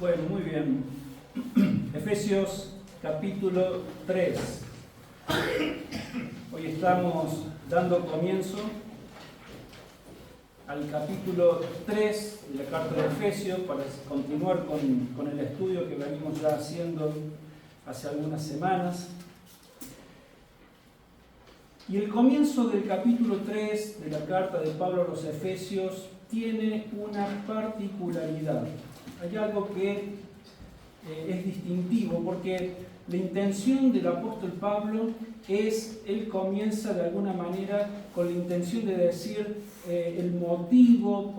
Bueno, muy bien. Efesios capítulo 3. Hoy estamos dando comienzo al capítulo 3 de la carta de Efesios para continuar con el estudio que venimos ya haciendo hace algunas semanas. Y el comienzo del capítulo 3 de la carta de Pablo a los Efesios tiene una particularidad. Hay algo que es distintivo, porque la intención del apóstol Pablo él comienza de alguna manera con la intención de decir el motivo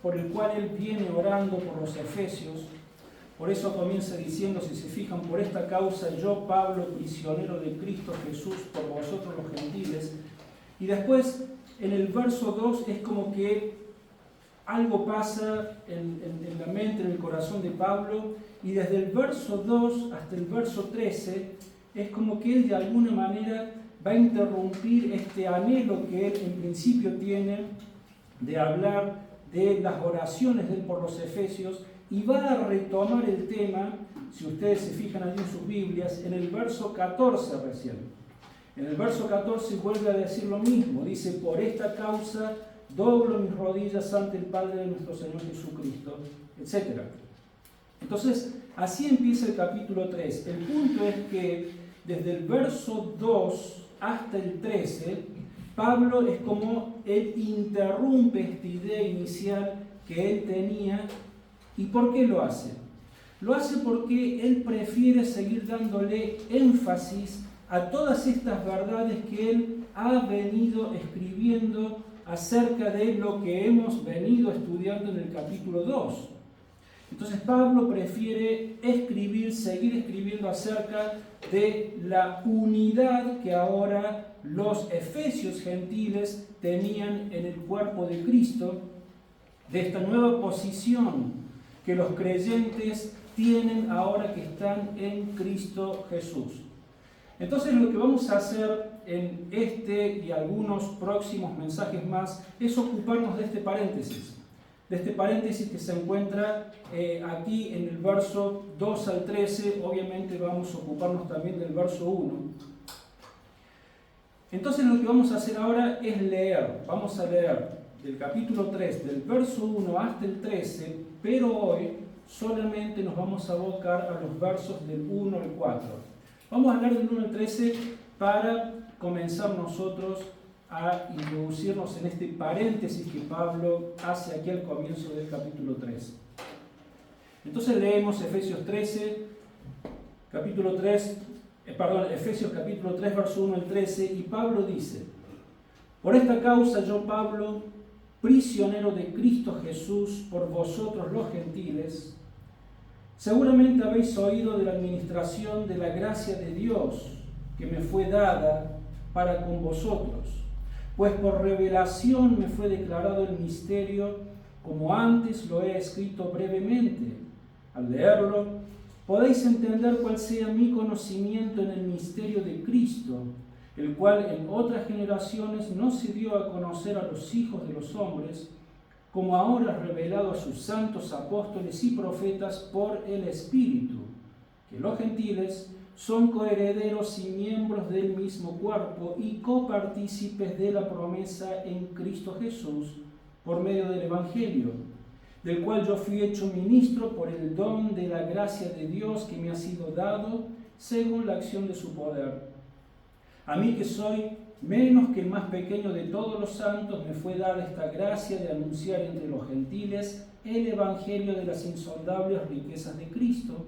por el cual él viene orando por los efesios. Por eso comienza diciendo, si se fijan, por esta causa yo, Pablo, prisionero de Cristo Jesús, por vosotros los gentiles. Y después, en el verso 2, es como que algo pasa en la mente, en el corazón de Pablo, y desde el verso 2 hasta el verso 13, es como que él de alguna manera va a interrumpir este anhelo que él en principio tiene de hablar de las oraciones de él por los efesios, y va a retomar el tema, si ustedes se fijan allí en sus Biblias, en el verso 14 recién. En el verso 14 vuelve a decir lo mismo, dice, por esta causa doblo mis rodillas ante el Padre de nuestro Señor Jesucristo, etc. Entonces, así empieza el capítulo 3. El punto es que desde el verso 2 hasta el 13, Pablo es como él interrumpe esta idea inicial que él tenía. ¿Y por qué lo hace? Lo hace porque él prefiere seguir dándole énfasis a todas estas verdades que él ha venido escribiendo acerca de lo que hemos venido estudiando en el capítulo 2. Entonces Pablo prefiere seguir escribiendo acerca de la unidad que ahora los efesios gentiles tenían en el cuerpo de Cristo, de esta nueva posición que los creyentes tienen ahora que están en Cristo Jesús. Entonces lo que vamos a hacer en este y algunos próximos mensajes más es ocuparnos de este paréntesis que se encuentra aquí en el verso 2 al 13. Obviamente vamos a ocuparnos también del verso 1. Entonces lo que vamos a hacer ahora es vamos a leer del capítulo 3, del verso 1 hasta el 13, pero hoy solamente nos vamos a abocar a los versos del 1 al 4. Vamos a hablar del 1 al 13 para comenzar nosotros a introducirnos en este paréntesis que Pablo hace aquí al comienzo del capítulo 3. Entonces leemos Efesios capítulo 3, verso 1 al 13, y Pablo dice: por esta causa yo, Pablo, prisionero de Cristo Jesús, por vosotros los gentiles, seguramente habéis oído de la administración de la gracia de Dios que me fue dada para con vosotros, pues por revelación me fue declarado el misterio, como antes lo he escrito brevemente. Al leerlo, podéis entender cuál sea mi conocimiento en el misterio de Cristo, el cual en otras generaciones no se dio a conocer a los hijos de los hombres, como ahora revelado a sus santos apóstoles y profetas por el Espíritu, que los gentiles son coherederos y miembros del mismo cuerpo y copartícipes de la promesa en Cristo Jesús por medio del Evangelio, del cual yo fui hecho ministro por el don de la gracia de Dios que me ha sido dado según la acción de su poder. A mí, que soy menos que el más pequeño de todos los santos, me fue dada esta gracia de anunciar entre los gentiles el evangelio de las insondables riquezas de Cristo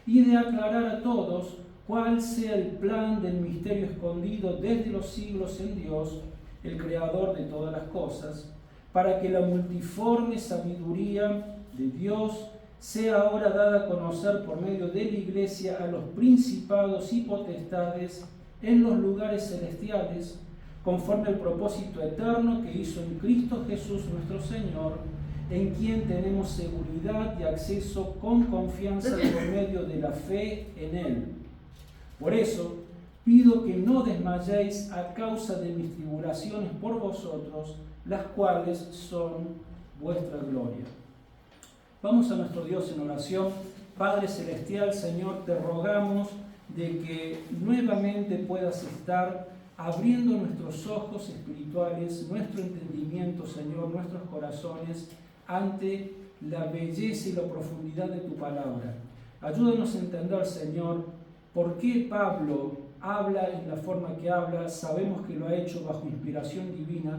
y de aclarar a todos cuál sea el plan del misterio escondido desde los siglos en Dios, el creador de todas las cosas, para que la multiforme sabiduría de Dios sea ahora dada a conocer por medio de la Iglesia a los principados y potestades en los lugares celestiales, conforme al propósito eterno que hizo en Cristo Jesús nuestro Señor, en quien tenemos seguridad y acceso con confianza por medio de la fe en Él. Por eso, pido que no desmayéis a causa de mis tribulaciones por vosotros, las cuales son vuestra gloria. Vamos a nuestro Dios en oración. Padre Celestial, Señor, te rogamos de que nuevamente puedas estar abriendo nuestros ojos espirituales, nuestro entendimiento, Señor, nuestros corazones ante la belleza y la profundidad de tu palabra. Ayúdanos a entender, Señor, por qué Pablo habla en la forma que habla. Sabemos que lo ha hecho bajo inspiración divina,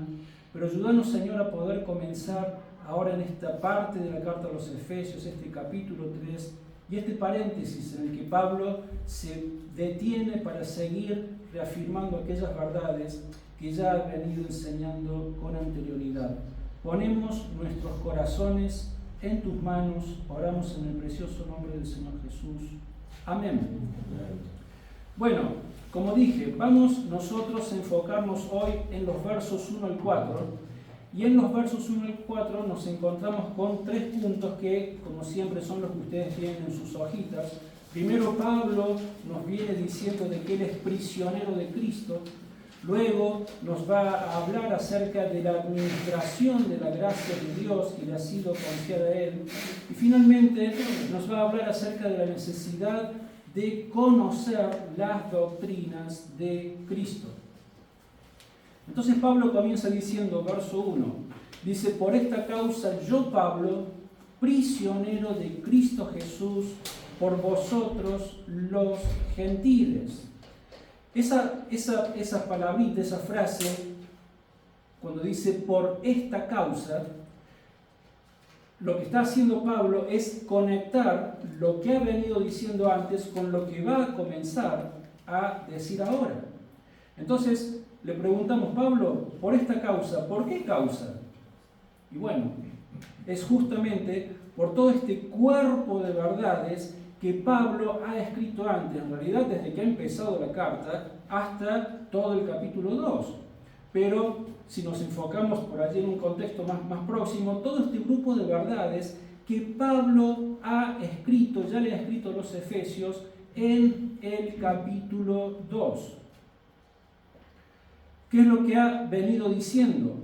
pero ayúdanos, Señor, a poder comenzar ahora en esta parte de la carta a los Efesios, este capítulo 3, y este paréntesis en el que Pablo se detiene para seguir reafirmando aquellas verdades que ya ha venido enseñando con anterioridad. Ponemos nuestros corazones en tus manos, oramos en el precioso nombre del Señor Jesús. Amén. Bueno, como dije, vamos nosotros a enfocarnos hoy en los versos 1 al 4. Y en los versos 1 al 4 nos encontramos con 3 puntos que, como siempre, son los que ustedes tienen en sus hojitas. Primero, Pablo nos viene diciendo de que él es prisionero de Cristo. Luego nos va a hablar acerca de la administración de la gracia de Dios que le ha sido confiada a él. Y finalmente nos va a hablar acerca de la necesidad de conocer las doctrinas de Cristo. Entonces Pablo comienza diciendo, verso 1, dice: por esta causa yo, Pablo, prisionero de Cristo Jesús, por vosotros los gentiles. Esa palabrita, esa frase, cuando dice por esta causa, lo que está haciendo Pablo es conectar lo que ha venido diciendo antes con lo que va a comenzar a decir ahora. Entonces le preguntamos, Pablo, por esta causa, ¿por qué causa? Y bueno, es justamente por todo este cuerpo de verdades que Pablo ha escrito antes, en realidad desde que ha empezado la carta hasta todo el capítulo 2. Pero si nos enfocamos por allí en un contexto más próximo, todo este grupo de verdades que Pablo ha escrito, ya le ha escrito a los Efesios en el capítulo 2. ¿Qué es lo que ha venido diciendo?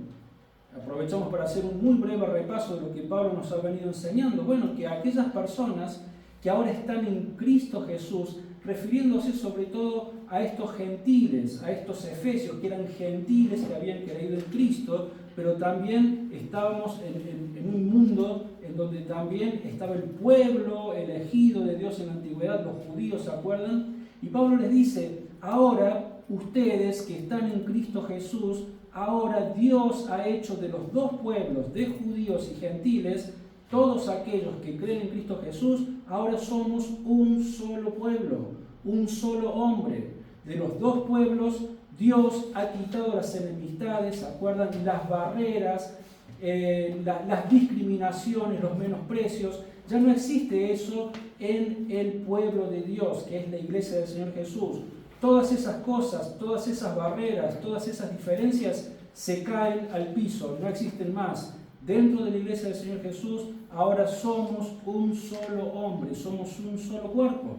Aprovechamos para hacer un muy breve repaso de lo que Pablo nos ha venido enseñando. Bueno, que aquellas personas que ahora están en Cristo Jesús, refiriéndose sobre todo a estos gentiles, a estos efesios, que eran gentiles que habían creído en Cristo, pero también estábamos en un mundo en donde también estaba el pueblo elegido de Dios en la antigüedad, los judíos, ¿se acuerdan? Y Pablo les dice, ahora ustedes que están en Cristo Jesús, ahora Dios ha hecho de los dos pueblos, de judíos y gentiles, todos aquellos que creen en Cristo Jesús, ahora somos un solo pueblo, un solo hombre. De los dos pueblos, Dios ha quitado las enemistades, ¿se acuerdan? Las barreras, las discriminaciones, los menosprecios. Ya no existe eso en el pueblo de Dios, que es la iglesia del Señor Jesús. Todas esas cosas, todas esas barreras, todas esas diferencias se caen al piso, no existen más. Dentro de la iglesia del Señor Jesús, ahora somos un solo hombre, somos un solo cuerpo.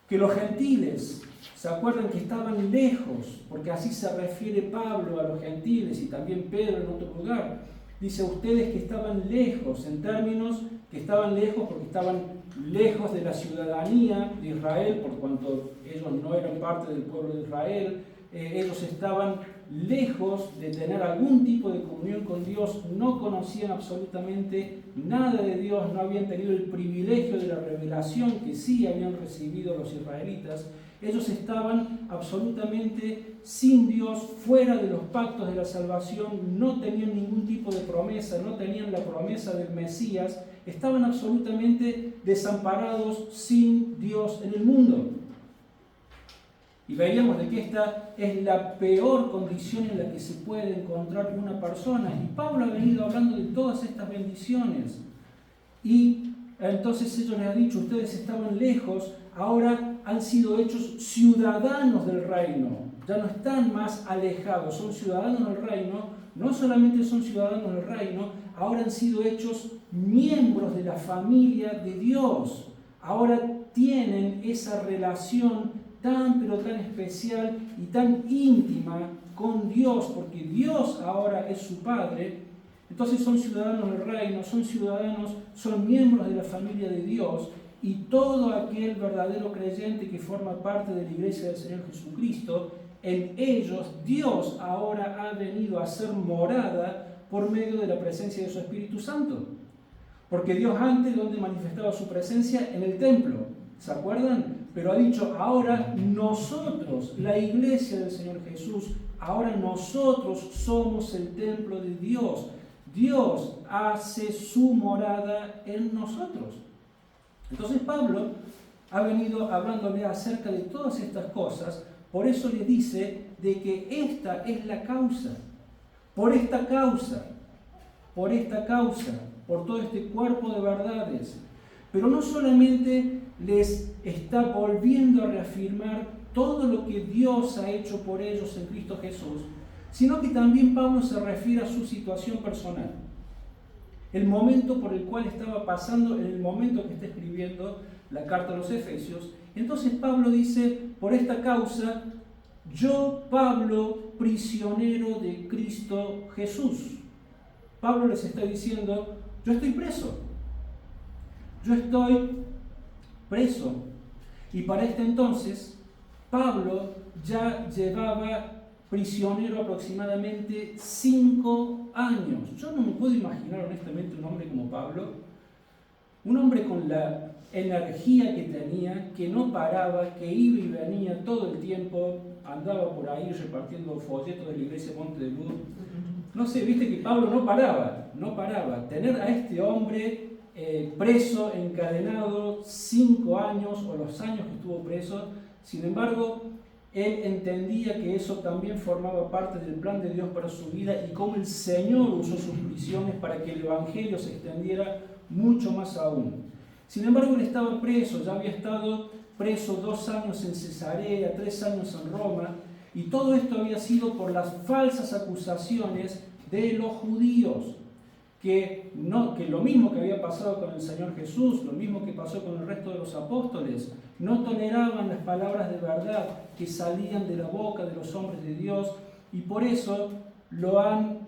Que los gentiles, ¿se acuerdan que estaban lejos? Porque así se refiere Pablo a los gentiles y también Pedro en otro lugar. Dice ustedes que estaban lejos, en términos que estaban lejos porque estaban lejos de la ciudadanía de Israel, por cuanto ellos no eran parte del pueblo de Israel. Ellos estaban lejos de tener algún tipo de comunión con Dios, no conocían absolutamente nada de Dios, no habían tenido el privilegio de la revelación que sí habían recibido los israelitas. Ellos estaban absolutamente sin Dios, fuera de los pactos de la salvación, no tenían ningún tipo de promesa, no tenían la promesa del Mesías, estaban absolutamente desamparados, sin Dios en el mundo. Y veíamos de que esta es la peor condición en la que se puede encontrar una persona. Y Pablo ha venido hablando de todas estas bendiciones. Y entonces ellos les han dicho, ustedes estaban lejos, ahora han sido hechos ciudadanos del reino. Ya no están más alejados, son ciudadanos del reino. No solamente son ciudadanos del reino, ahora han sido hechos miembros de la familia de Dios. Ahora tienen esa relación tan pero tan especial y tan íntima con Dios, porque Dios ahora es su Padre. Entonces son ciudadanos del reino, son miembros de la familia de Dios, y todo aquel verdadero creyente que forma parte de la iglesia del Señor Jesucristo, en ellos Dios ahora ha venido a ser morada por medio de la presencia de su Espíritu Santo. Porque Dios antes, donde manifestaba su presencia, en el templo, ¿se acuerdan? Pero ha dicho, ahora nosotros, la iglesia del Señor Jesús, ahora nosotros somos el templo de Dios. Dios hace su morada en nosotros. Entonces Pablo ha venido hablándole acerca de todas estas cosas, por eso le dice de que esta es la causa. Por esta causa, por todo este cuerpo de verdades. Pero no solamente les está volviendo a reafirmar todo lo que Dios ha hecho por ellos en Cristo Jesús, sino que también Pablo se refiere a su situación personal. El momento por el cual estaba pasando, en el momento que está escribiendo la carta a los Efesios. Entonces Pablo dice, por esta causa, yo, Pablo, prisionero de Cristo Jesús. Pablo les está diciendo, yo estoy preso. Yo estoy preso. Y para este entonces, Pablo ya llevaba prisionero aproximadamente 5 años. Yo no me puedo imaginar honestamente un hombre como Pablo, un hombre con la energía que tenía, que no paraba, que iba y venía todo el tiempo, andaba por ahí repartiendo folletos de la iglesia Monte de Luz. No sé, viste que Pablo no paraba. Tener a este hombre preso, encadenado 5 años o los años que estuvo preso, sin embargo, él entendía que eso también formaba parte del plan de Dios para su vida y cómo el Señor usó sus prisiones para que el Evangelio se extendiera mucho más aún. Sin embargo, él estaba preso, ya había estado preso 2 años en Cesarea, 3 años en Roma, y todo esto había sido por las falsas acusaciones de los judíos, que lo mismo que había pasado con el Señor Jesús, lo mismo que pasó con el resto de los apóstoles, no toleraban las palabras de verdad que salían de la boca de los hombres de Dios, y por eso lo han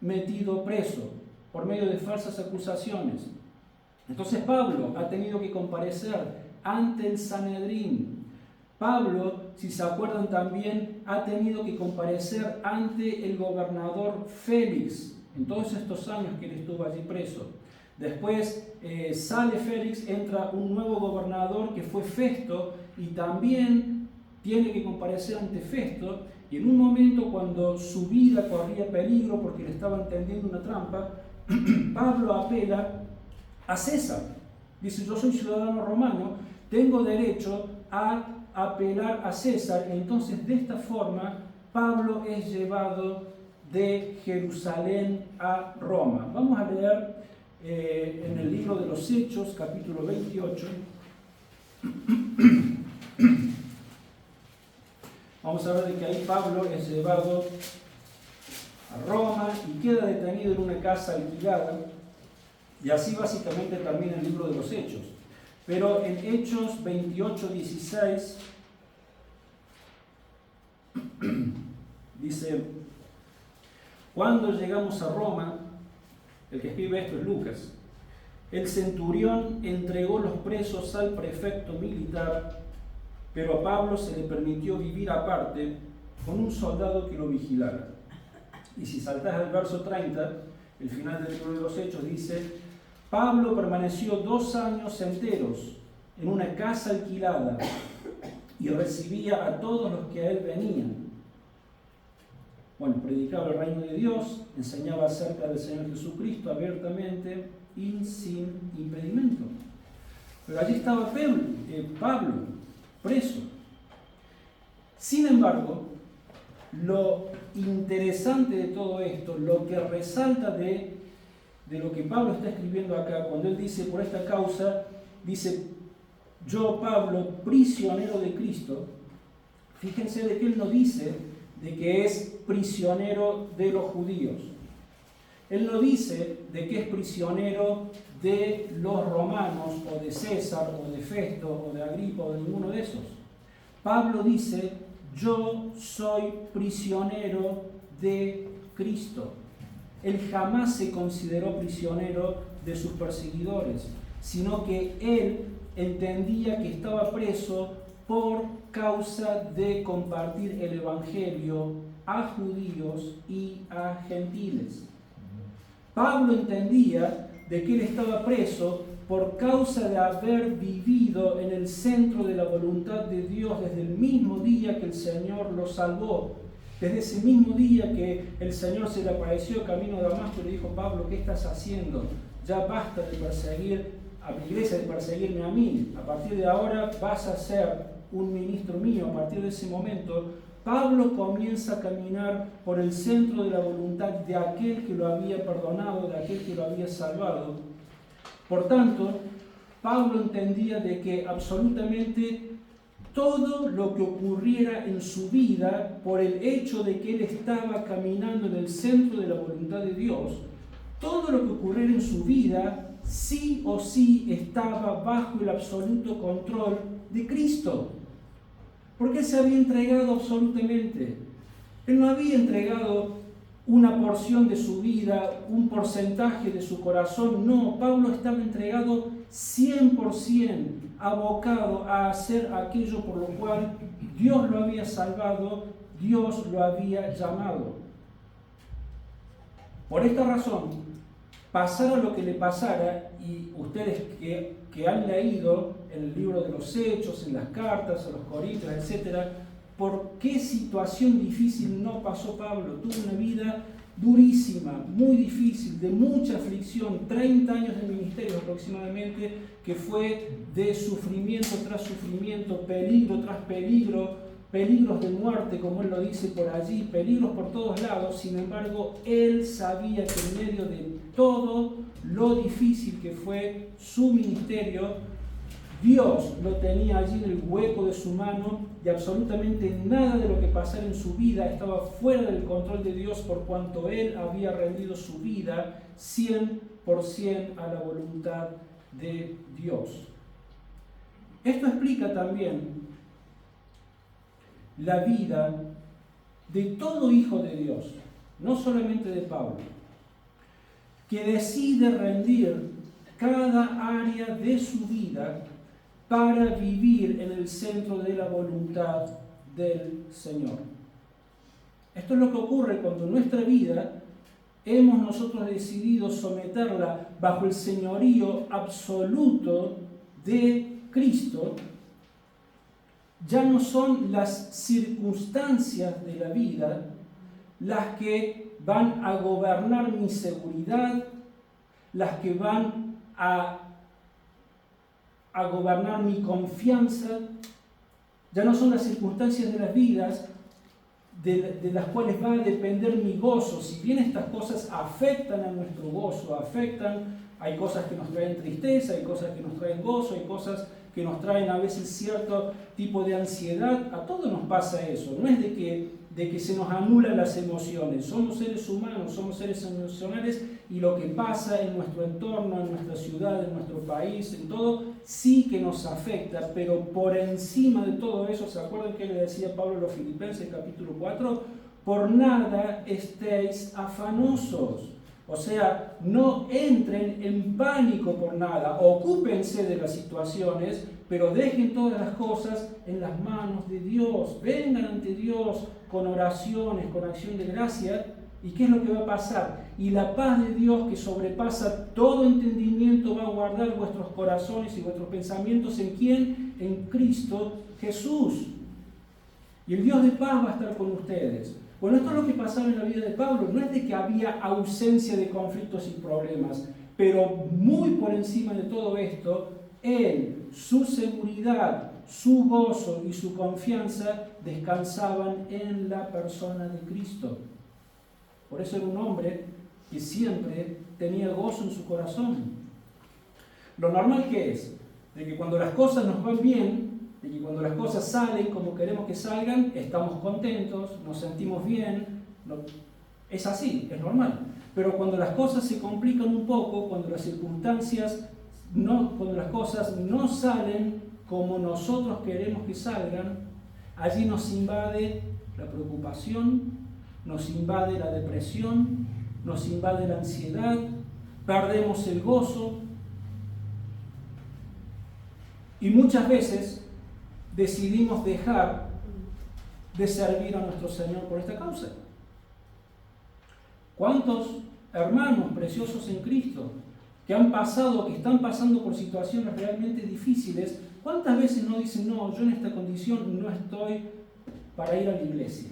metido preso, por medio de falsas acusaciones. Entonces Pablo ha tenido que comparecer ante el Sanedrín. Pablo, si se acuerdan también, ha tenido que comparecer ante el gobernador Félix, en todos estos años que él estuvo allí preso. Después sale Félix, entra un nuevo gobernador que fue Festo, y también tiene que comparecer ante Festo, y en un momento cuando su vida corría peligro porque le estaban tendiendo una trampa, Pablo apela a César. Dice, yo soy ciudadano romano, tengo derecho a apelar a César. Entonces, de esta forma, Pablo es llevado de Jerusalén a Roma. Vamos a leer en el libro de los Hechos, capítulo 28. Vamos a ver de que ahí Pablo es llevado a Roma y queda detenido en una casa alquilada. Y así básicamente termina el libro de los Hechos. Pero en Hechos 28, 16, dice, cuando llegamos a Roma, el que escribe esto es Lucas, el centurión entregó los presos al prefecto militar, pero a Pablo se le permitió vivir aparte con un soldado que lo vigilara. Y si saltás al verso 30, el final del libro de los Hechos dice, Pablo permaneció 2 años enteros en una casa alquilada y recibía a todos los que a él venían. Bueno, predicaba el reino de Dios, enseñaba acerca del Señor Jesucristo abiertamente y sin impedimento. Pero allí estaba Pablo, preso. Sin embargo, lo interesante de todo esto, lo que resalta de lo que Pablo está escribiendo acá, cuando él dice, por esta causa, dice, yo, Pablo, prisionero de Cristo, fíjense de que él no dice de que es prisionero de los judíos. Él no dice de que es prisionero de los romanos, o de César, o de Festo, o de Agripa, o de ninguno de esos. Pablo dice, yo soy prisionero de Cristo. él jamás se consideró prisionero de sus perseguidores, sino que él entendía que estaba preso por causa de compartir el Evangelio a judíos y a gentiles. Pablo entendía de que él estaba preso por causa de haber vivido en el centro de la voluntad de Dios desde el mismo día que el Señor lo salvó. Desde ese mismo día que el Señor se le apareció camino de Damasco y le dijo: Pablo, ¿qué estás haciendo? Ya basta de perseguir a mi iglesia, de perseguirme a mí. A partir de ahora vas a ser un ministro mío. A partir de ese momento, Pablo comienza a caminar por el centro de la voluntad de aquel que lo había perdonado, de aquel que lo había salvado. Por tanto, Pablo entendía de que absolutamente todo lo que ocurriera en su vida, por el hecho de que él estaba caminando en el centro de la voluntad de Dios, todo lo que ocurriera en su vida, sí o sí estaba bajo el absoluto control de Cristo. Porque él se había entregado absolutamente. Él no había entregado una porción de su vida, un porcentaje de su corazón. No, Pablo estaba entregado 100%, abocado a hacer aquello por lo cual Dios lo había salvado, Dios lo había llamado. Por esta razón, pasara lo que le pasara, y ustedes que han leído en el libro de los Hechos, en las cartas, a los Corintios, etc., ¿por qué situación difícil no pasó Pablo? Tuvo una vida durísima, muy difícil, de mucha aflicción, 30 años de ministerio aproximadamente, que fue de sufrimiento tras sufrimiento, peligro tras peligro, peligros de muerte, como él lo dice por allí, peligros por todos lados. Sin embargo, él sabía que en medio de todo lo difícil que fue su ministerio, Dios lo tenía allí en el hueco de su mano, y absolutamente nada de lo que pasara en su vida estaba fuera del control de Dios, por cuanto él había rendido su vida 100% a la voluntad de Dios. Esto explica también la vida de todo hijo de Dios, no solamente de Pablo, que decide rendir cada área de su vida para vivir en el centro de la voluntad del Señor. Esto es lo que ocurre cuando nuestra vida hemos nosotros decidido someterla bajo el señorío absoluto de Cristo. Ya no son las circunstancias de la vida las que van a gobernar mi seguridad, las que van a gobernar mi confianza. Ya no son las circunstancias de las vidas de las cuales va a depender mi gozo. Si bien estas cosas afectan a nuestro gozo, hay cosas que nos traen tristeza, hay cosas que nos traen gozo, hay cosas que nos traen a veces cierto tipo de ansiedad. A todos nos pasa eso. No es de que se nos anulan las emociones. Somos seres humanos, somos seres emocionales, y lo que pasa en nuestro entorno, en nuestra ciudad, en nuestro país, en todo, sí que nos afecta. Pero por encima de todo eso, ¿se acuerdan que le decía Pablo a los Filipenses, capítulo 4? Por nada estéis afanosos. O sea, no entren en pánico por nada, ocúpense de las situaciones, pero dejen todas las cosas en las manos de Dios. Vengan ante Dios con oraciones, con acción de gracia. ¿Y qué es lo que va a pasar? Y la paz de Dios, que sobrepasa todo entendimiento, va a guardar vuestros corazones y vuestros pensamientos. ¿En quién? En Cristo Jesús. Y el Dios de paz va a estar con ustedes. Bueno, esto es lo que pasaba en la vida de Pablo. No es de que había ausencia de conflictos y problemas, pero muy por encima de todo esto, él, su seguridad, su gozo y su confianza descansaban en la persona de Cristo. Por eso era un hombre que siempre tenía gozo en su corazón. Lo normal que es, de que cuando las cosas nos van bien, de que cuando las cosas salen como queremos que salgan, estamos contentos, nos sentimos bien. Es así, es normal. Pero cuando las cosas se complican un poco, cuando las circunstancias cuando las cosas no salen como nosotros queremos que salgan, allí nos invade la preocupación, nos invade la depresión, nos invade la ansiedad, perdemos el gozo y muchas veces decidimos dejar de servir a nuestro Señor por esta causa. ¿Cuántos hermanos preciosos en Cristo que están pasando por situaciones realmente difíciles, cuántas veces no dicen, no, yo en esta condición no estoy para ir a la iglesia,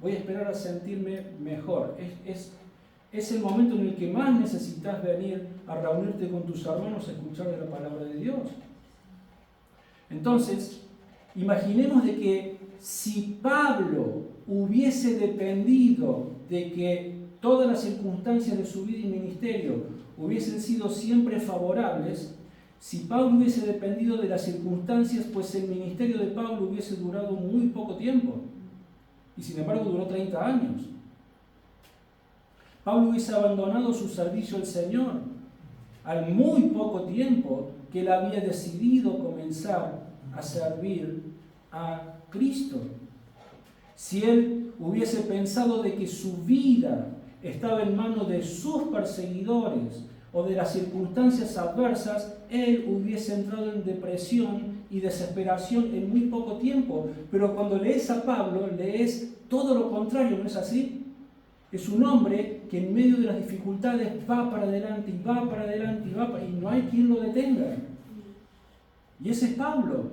voy a esperar a sentirme mejor? Es el momento en el que más necesitas venir a reunirte con tus hermanos a escuchar de la palabra de Dios. Entonces, imaginemos de que si Pablo hubiese dependido de que todas las circunstancias de su vida y ministerio hubiesen sido siempre favorables, si Pablo hubiese dependido de las circunstancias, pues el ministerio de Pablo hubiese durado muy poco tiempo. Y sin embargo duró 30 años. Pablo hubiese abandonado su servicio al Señor al muy poco tiempo que él había decidido comenzar a servir a Cristo. Si él hubiese pensado de que su vida estaba en manos de sus perseguidores o de las circunstancias adversas, él hubiese entrado en depresión y desesperación en muy poco tiempo. Pero cuando lees a Pablo, lees todo lo contrario, ¿no es así? Es un hombre que en medio de las dificultades va para adelante y va para adelante y no hay quien lo detenga. Y ese es Pablo.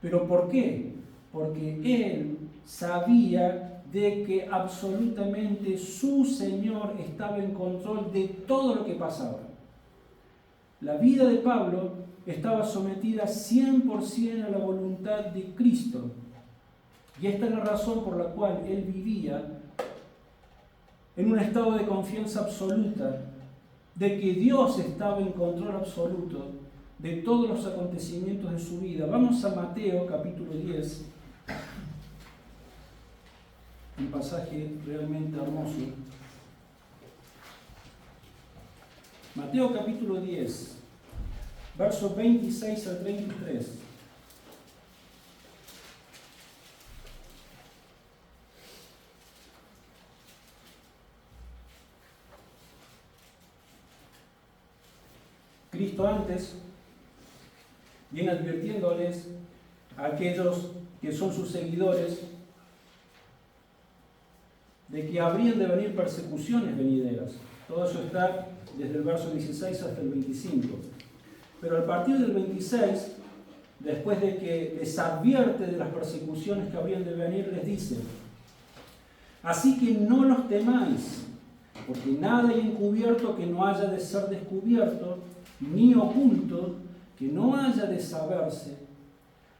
¿Pero por qué? Porque él sabía de que absolutamente su Señor estaba en control de todo lo que pasaba. La vida de Pablo estaba sometida 100% a la voluntad de Cristo. Y esta es la razón por la cual él vivía en un estado de confianza absoluta, de que Dios estaba en control absoluto de todos los acontecimientos de su vida. Vamos a Mateo capítulo 10, un pasaje realmente hermoso. Mateo capítulo 10, versos 26 al 33. Cristo antes viene advirtiéndoles a aquellos que son sus seguidores de que habrían de venir persecuciones venideras. Todo eso está desde el verso 16 hasta el 25. Pero a partir del 26, después de que les advierte de las persecuciones que habrían de venir, les dice: así que no los temáis, porque nada hay encubierto que no haya de ser descubierto, ni oculto que no haya de saberse.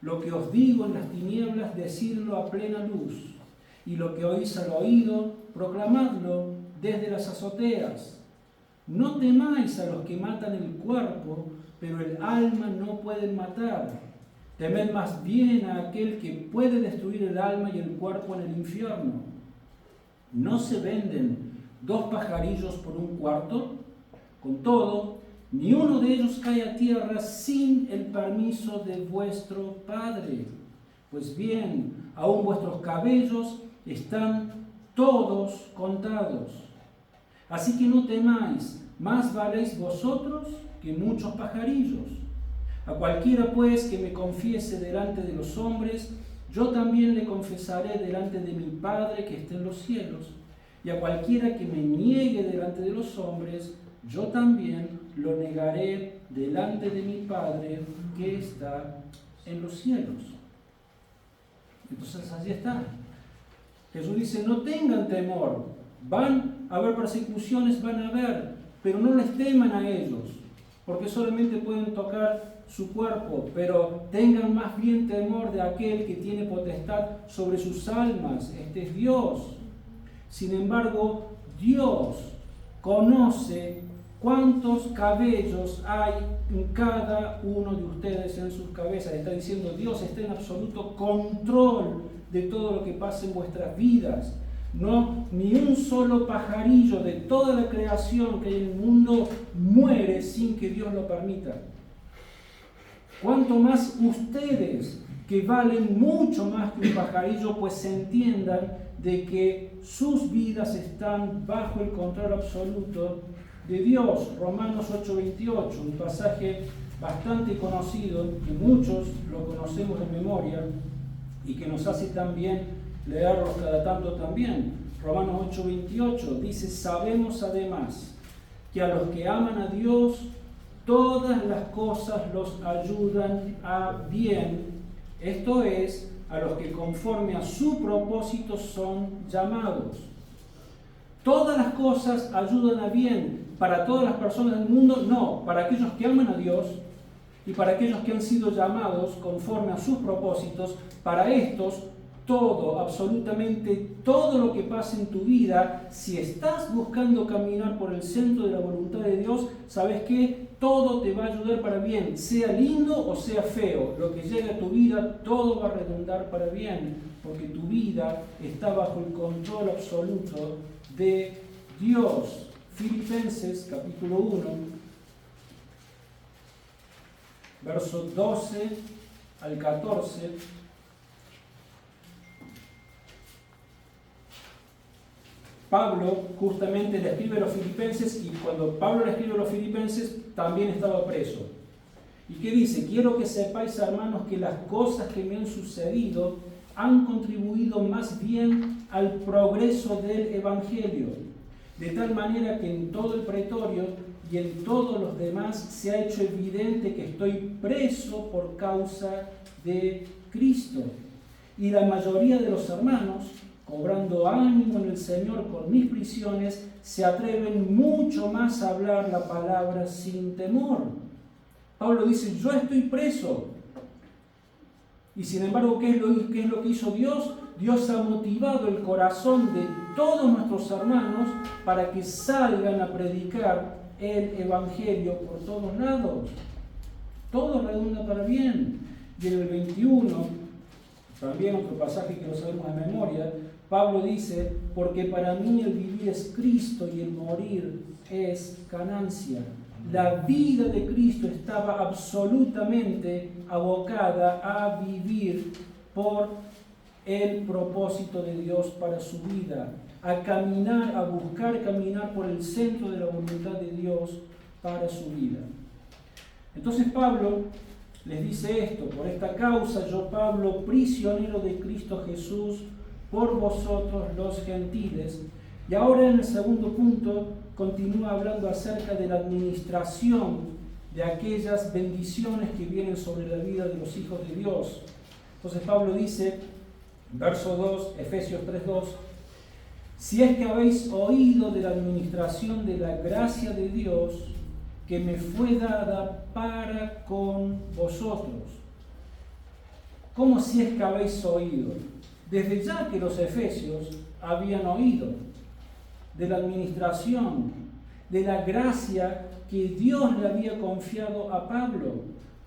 Lo que os digo en las tinieblas, decidlo a plena luz, y lo que oís al oído, proclamadlo desde las azoteas. No temáis a los que matan el cuerpo, pero el alma no pueden matar. Temed más bien a aquel que puede destruir el alma y el cuerpo en el infierno. ¿No se venden 2 pajarillos por un cuarto? Con todo, ni uno de ellos cae a tierra sin el permiso de vuestro Padre. Pues bien, aún vuestros cabellos están todos contados. Así que no temáis, más valéis vosotros que muchos pajarillos. A cualquiera pues que me confiese delante de los hombres, yo también le confesaré delante de mi Padre que está en los cielos. Y a cualquiera que me niegue delante de los hombres, yo también lo negaré delante de mi Padre que está en los cielos. Entonces allí está. Jesús dice: no tengan temor, van a haber persecuciones, van a haber, pero no les teman a ellos, porque solamente pueden tocar su cuerpo, pero tengan más bien temor de aquel que tiene potestad sobre sus almas. Este es Dios. Sin embargo, Dios conoce cuántos cabellos hay en cada uno de ustedes en sus cabezas. Está diciendo, Dios está en absoluto control de todo lo que pasa en vuestras vidas. No, ni un solo pajarillo de toda la creación que hay en el mundo muere sin que Dios lo permita. Cuanto más ustedes, que valen mucho más que un pajarillo, pues entiendan de que sus vidas están bajo el control absoluto de Dios. Romanos 8:28, un pasaje bastante conocido, que muchos lo conocemos de memoria y que nos hace también leerlo cada tanto también. Romanos 8:28 dice: sabemos además que a los que aman a Dios, todas las cosas los ayudan a bien, esto es, a los que conforme a su propósito son llamados. Todas las cosas ayudan a bien. ¿Para todas las personas del mundo? No, para aquellos que aman a Dios y para aquellos que han sido llamados conforme a sus propósitos. Para estos, todo, absolutamente todo lo que pasa en tu vida, si estás buscando caminar por el centro de la voluntad de Dios, ¿sabes qué? Todo te va a ayudar para bien, sea lindo o sea feo. Lo que llegue a tu vida, todo va a redundar para bien, porque tu vida está bajo el control absoluto de Dios. Filipenses capítulo 1, versos 12 al 14. Pablo justamente le escribe a los filipenses, y cuando Pablo le escribe a los filipenses también estaba preso. ¿Y qué dice? Quiero que sepáis, hermanos, que las cosas que me han sucedido han contribuido más bien al progreso del Evangelio, de tal manera que en todo el pretorio y en todos los demás se ha hecho evidente que estoy preso por causa de Cristo. Y la mayoría de los hermanos, cobrando ánimo en el Señor con mis prisiones, se atreven mucho más a hablar la palabra sin temor. Pablo dice: yo estoy preso. Y sin embargo, ¿qué es lo que hizo Dios? Dios ha motivado el corazón de todos nuestros hermanos para que salgan a predicar el Evangelio por todos lados. Todo redunda para bien. Y en el 21, también otro pasaje que lo sabemos de memoria, Pablo dice: porque para mí el vivir es Cristo y el morir es ganancia. La vida de Cristo estaba absolutamente abocada a vivir por el propósito de Dios para su vida, a caminar, a buscar caminar por el centro de la voluntad de Dios para su vida. Entonces Pablo les dice esto: por esta causa yo, Pablo, prisionero de Cristo Jesús, por vosotros los gentiles. Y ahora en el segundo punto continúa hablando acerca de la administración de aquellas bendiciones que vienen sobre la vida de los hijos de Dios. Entonces Pablo dice, verso 2, Efesios 3:2, si es que habéis oído de la administración de la gracia de Dios que me fue dada para con vosotros. ¿Cómo si es que habéis oído? Desde ya que los efesios habían oído de la administración, de la gracia que Dios le había confiado a Pablo,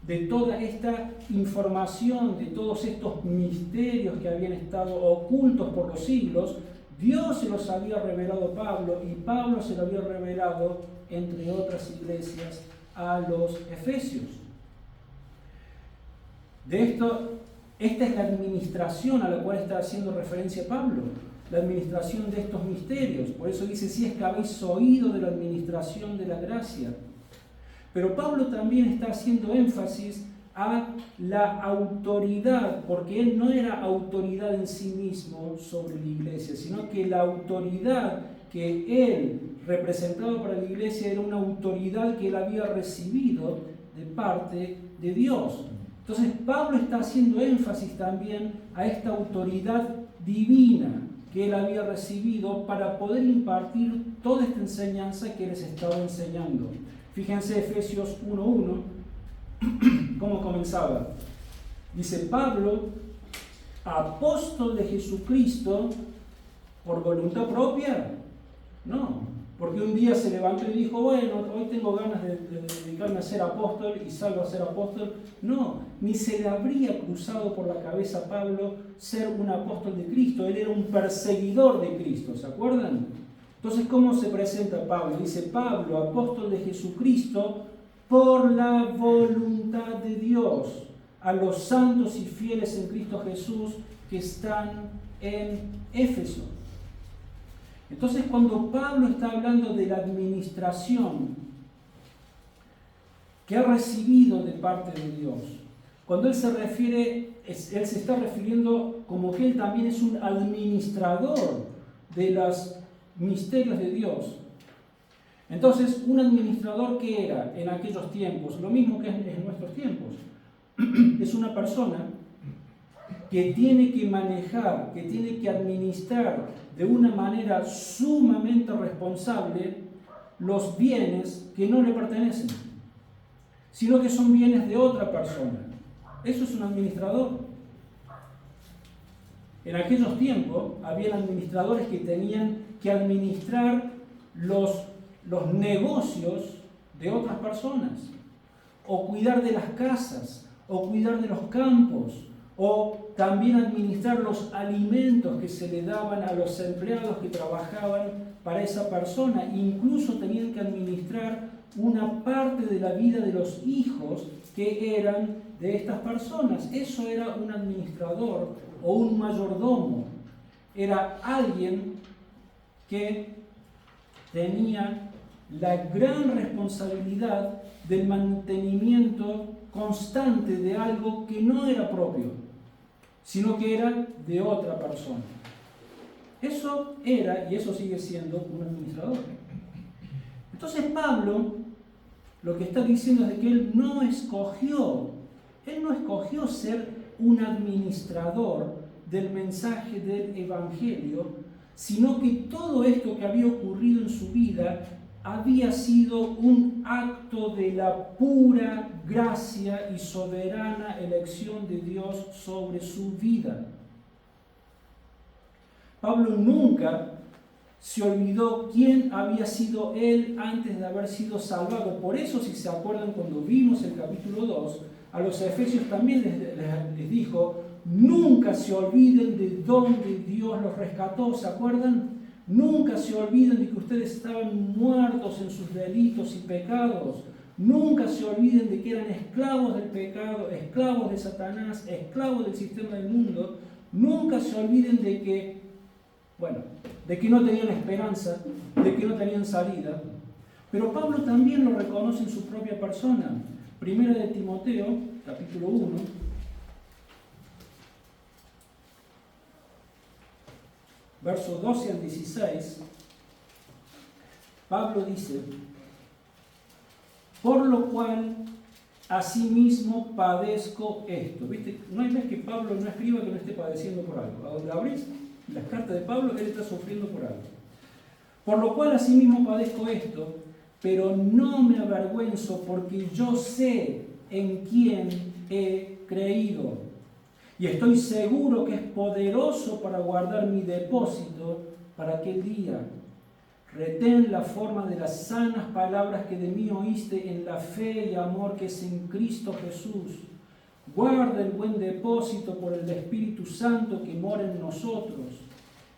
de toda esta información, de todos estos misterios que habían estado ocultos por los siglos. Dios se los había revelado a Pablo y Pablo se lo había revelado, entre otras iglesias, a los efesios. Esta es la administración a la cual está haciendo referencia Pablo, la administración de estos misterios. Por eso dice, si es que habéis oído de la administración de la gracia. Pero Pablo también está haciendo énfasis a la autoridad, porque él no era autoridad en sí mismo sobre la iglesia, sino que la autoridad que él representaba para la iglesia era una autoridad que él había recibido de parte de Dios. Entonces Pablo está haciendo énfasis también a esta autoridad divina que él había recibido para poder impartir toda esta enseñanza que les estaba enseñando. Fíjense Efesios 1:1, cómo comenzaba. Dice, Pablo, apóstol de Jesucristo, ¿por voluntad propia? No, porque un día se levantó y dijo, bueno, hoy tengo ganas de dedicarme a ser apóstol y salgo a ser apóstol. No, ni se le habría cruzado por la cabeza a Pablo ser un apóstol de Cristo. Él era un perseguidor de Cristo, ¿se acuerdan? Entonces, ¿cómo se presenta Pablo? Dice, Pablo, apóstol de Jesucristo, por la voluntad de Dios, a los santos y fieles en Cristo Jesús que están en Éfeso. Entonces, cuando Pablo está hablando de la administración que ha recibido de parte de Dios, cuando él se está refiriendo como que él también es un administrador de los misterios de Dios. Entonces, un administrador, ¿qué era en aquellos tiempos? Lo mismo que es en nuestros tiempos. Es una persona que tiene que manejar, que tiene que administrar de una manera sumamente responsable los bienes que no le pertenecen, sino que son bienes de otra persona. Eso es un administrador. En aquellos tiempos había administradores que tenían que administrar los negocios de otras personas, o cuidar de las casas, o cuidar de los campos, o también administrar los alimentos que se le daban a los empleados que trabajaban para esa persona. Incluso tenían que administrar una parte de la vida de los hijos que eran de estas personas. Eso era un administrador o un mayordomo. Era alguien que tenía la gran responsabilidad del mantenimiento constante de algo que no era propio, sino que era de otra persona. Eso era, y eso sigue siendo, un administrador. Entonces Pablo lo que está diciendo es de que él no escogió ser un administrador del mensaje del Evangelio, sino que todo esto que había ocurrido en su vida había sido un acto de la pura gracia y soberana elección de Dios sobre su vida. Pablo nunca se olvidó quién había sido él antes de haber sido salvado. Por eso, si se acuerdan, cuando vimos el capítulo 2, a los efesios también les dijo: nunca se olviden de dónde Dios los rescató. ¿Se acuerdan? Nunca se olviden de que ustedes estaban muertos en sus delitos y pecados. Nunca se olviden de que eran esclavos del pecado, esclavos de Satanás, esclavos del sistema del mundo. Nunca se olviden de que no tenían esperanza, de que no tenían salida. Pero Pablo también lo reconoce en su propia persona. Primera de Timoteo, capítulo 1. Versos 12 al 16, Pablo dice: por lo cual asimismo padezco esto. ¿Viste? No hay vez que Pablo no escriba que no esté padeciendo por algo. A donde abrís las cartas de Pablo, él está sufriendo por algo. Por lo cual asimismo padezco esto, pero no me avergüenzo, porque yo sé en quién he creído. Y estoy seguro que es poderoso para guardar mi depósito para aquel día. Retén la forma de las sanas palabras que de mí oíste en la fe y amor que es en Cristo Jesús. Guarda el buen depósito por el Espíritu Santo que mora en nosotros.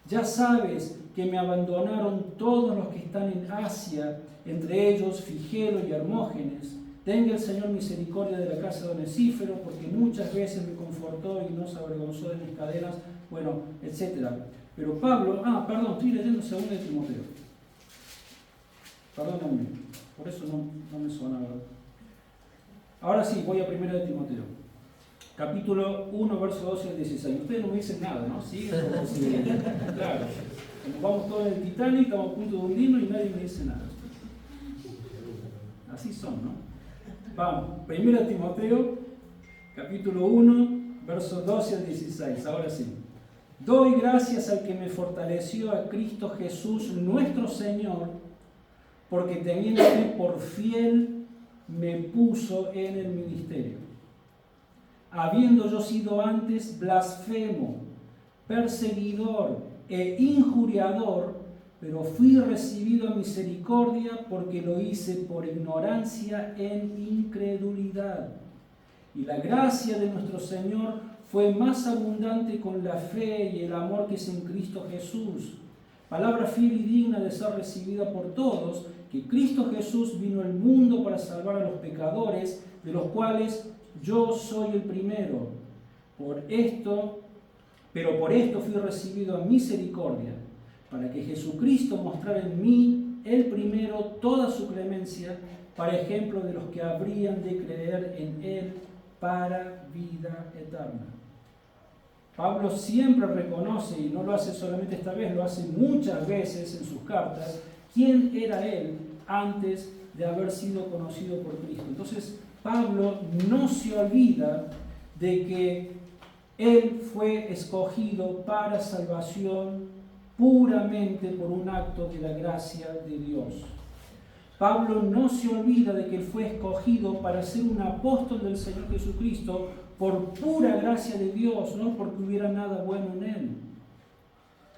Ya sabes que me abandonaron todos los que están en Asia, entre ellos Figelo y Hermógenes. Tenga el Señor misericordia de la casa de Onesífero, porque muchas veces me confortó y no se avergonzó de mis cadenas, etc. Pero Pablo, estoy leyendo 2 de Timoteo. Perdónenme, por eso no me sonaba. Ahora sí, voy a 1 de Timoteo. Capítulo 1, verso 12 al 16. Ustedes no me dicen nada, ¿no? ¿Sí? Claro. Como vamos todos en el Titanic, estamos a punto de hundirnos y nadie me dice nada. Así son, ¿no? Vamos, 1 Timoteo, capítulo 1, versos 12 al 16, ahora sí. Doy gracias al que me fortaleció, a Cristo Jesús, nuestro Señor, porque teniéndome por fiel, me puso en el ministerio. Habiendo yo sido antes blasfemo, perseguidor e injuriador, pero fui recibido a misericordia porque lo hice por ignorancia en incredulidad. Y la gracia de nuestro Señor fue más abundante con la fe y el amor que es en Cristo Jesús. Palabra fiel y digna de ser recibida por todos, que Cristo Jesús vino al mundo para salvar a los pecadores, de los cuales yo soy el primero. Por esto Pero por esto fui recibido en misericordia, para que Jesucristo mostrara en mí, el primero, toda su clemencia, para ejemplo de los que habrían de creer en Él para vida eterna. Pablo siempre reconoce, y no lo hace solamente esta vez, lo hace muchas veces en sus cartas, quién era Él antes de haber sido conocido por Cristo. Entonces, Pablo no se olvida de que Él fue escogido para salvación puramente por un acto de la gracia de Dios. Pablo no se olvida de que Él fue escogido para ser un apóstol del Señor Jesucristo por pura gracia de Dios, no porque hubiera nada bueno en Él.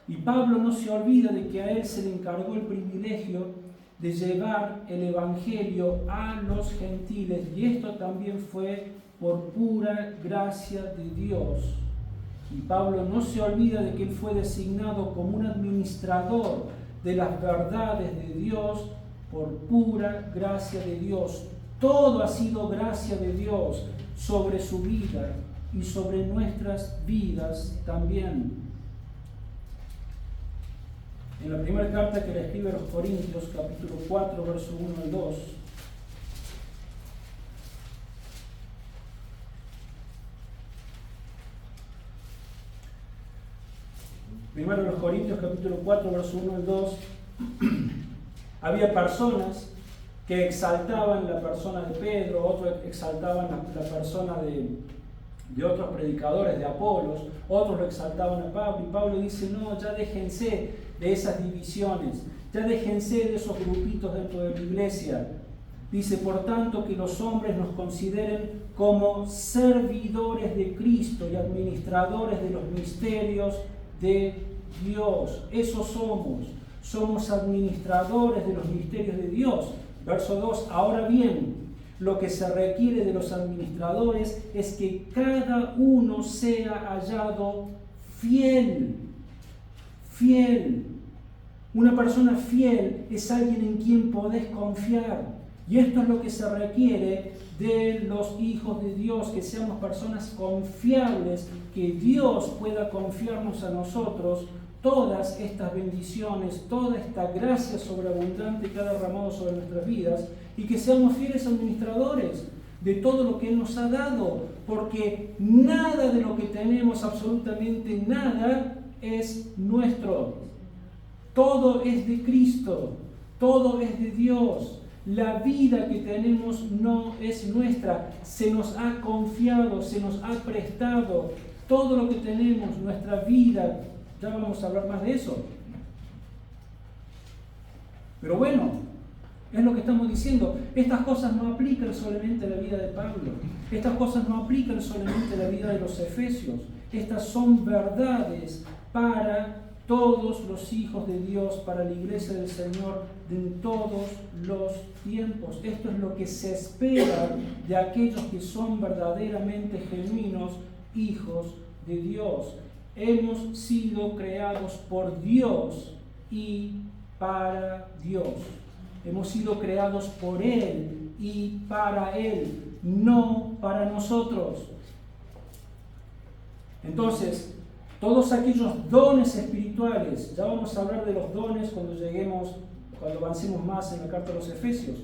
Y Pablo no se olvida de que a Él se le encargó el privilegio de llevar el Evangelio a los gentiles, y esto también fue por pura gracia de Dios. Y Pablo no se olvida de que él fue designado como un administrador de las verdades de Dios por pura gracia de Dios. Todo ha sido gracia de Dios sobre su vida y sobre nuestras vidas también. En la primera carta que le escribe a los Corintios, capítulo 4, verso 1 al 2, primero los Corintios, capítulo 4, verso 1 al 2, había personas que exaltaban la persona de Pedro, otros exaltaban la persona de otros predicadores, de Apolos, otros lo exaltaban a Pablo, y Pablo dice, no, ya déjense de esas divisiones, ya déjense de esos grupitos dentro de la iglesia. Dice, por tanto, que los hombres nos consideren como servidores de Cristo y administradores de los misterios de Dios. Eso somos administradores de los misterios de Dios. Verso 2, ahora bien, lo que se requiere de los administradores es que cada uno sea hallado fiel. Fiel. Una persona fiel es alguien en quien podés confiar. Y esto es lo que se requiere de los hijos de Dios, que seamos personas confiables, que Dios pueda confiarnos a nosotros todas estas bendiciones, toda esta gracia sobreabundante que ha derramado sobre nuestras vidas, y que seamos fieles administradores de todo lo que Él nos ha dado, porque nada de lo que tenemos, absolutamente nada, es nuestro. Todo es de Cristo, todo es de Dios. La vida que tenemos no es nuestra, se nos ha confiado, se nos ha prestado. Todo lo que tenemos, nuestra vida, ya vamos a hablar más de eso. Pero bueno, es lo que estamos diciendo. Estas cosas no aplican solamente a la vida de Pablo. Estas cosas no aplican solamente a la vida de los efesios. Estas son verdades para todos los hijos de Dios, para la iglesia del Señor en todos los tiempos. Esto es lo que se espera de aquellos que son verdaderamente genuinos hijos de Dios. Hemos sido creados por Dios y para Dios. Hemos sido creados por Él y para Él, no para nosotros. Entonces, todos aquellos dones espirituales, ya vamos a hablar de los dones cuando avancemos más en la carta de los Efesios,